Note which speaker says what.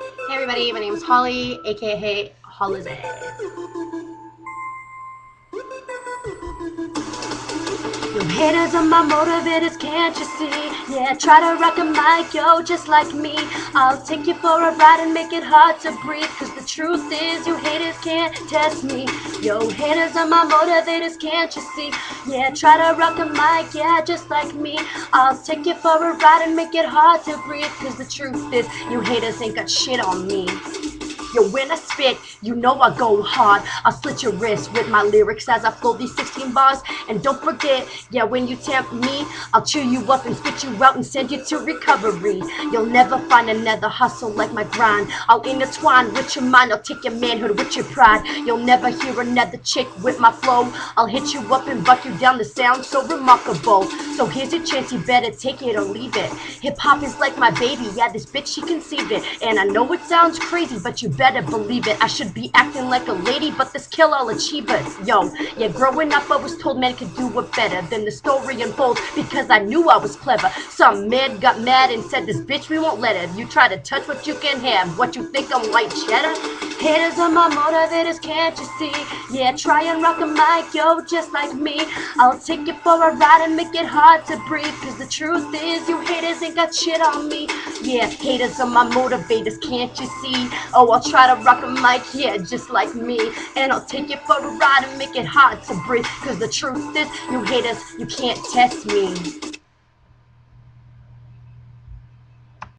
Speaker 1: Hey everybody, my name is Holly, aka Holiday. Your haters are my motivators, can't you see? Yeah, try to rock a mic, yo, just like me. I'll take you for a ride and make it hard to breathe. Cause the truth is, you haters can't test me. Yo, haters are my motivators, can't you see? Yeah, try to rock a mic, yeah, just like me. I'll take you for a ride and make it hard to breathe. Cause the truth is, you haters ain't got shit on me. Yo, when I spit, you know I go hard. I'll slit your wrist with my lyrics as I flow these 16 bars. And don't forget, yeah, when you tempt me, I'll chew you up and spit you out and send you to recovery. You'll never find another hustle like my grind. I'll intertwine with your mind, I'll take your manhood with your pride. You'll never hear another chick with my flow. I'll hit you up and buck you down, the sound so remarkable. So here's your chance, you better take it or leave it. Hip hop is like my baby, yeah, this bitch, she conceived it. And I know it sounds crazy, but you better believe it. I should be acting like a lady, but this kill all achievers. Yo, yeah, growing up I was told men could do it better. Then the story unfolds because I knew I was clever. Some man got mad and said, this bitch, we won't let her. You try to touch what you can have. What you think I'm white cheddar? Haters are my motivators, can't you see? Yeah, try and rock a mic, yo, just like me. I'll take you for a ride and make it hard to breathe. Cause the truth is, you haters ain't got shit on me. Yeah, haters are my motivators, can't you see? Oh, I'll try to rock a mic, yeah, just like me. And I'll take you for a ride and make it hard to breathe. Cause the truth is, you haters, you can't test me.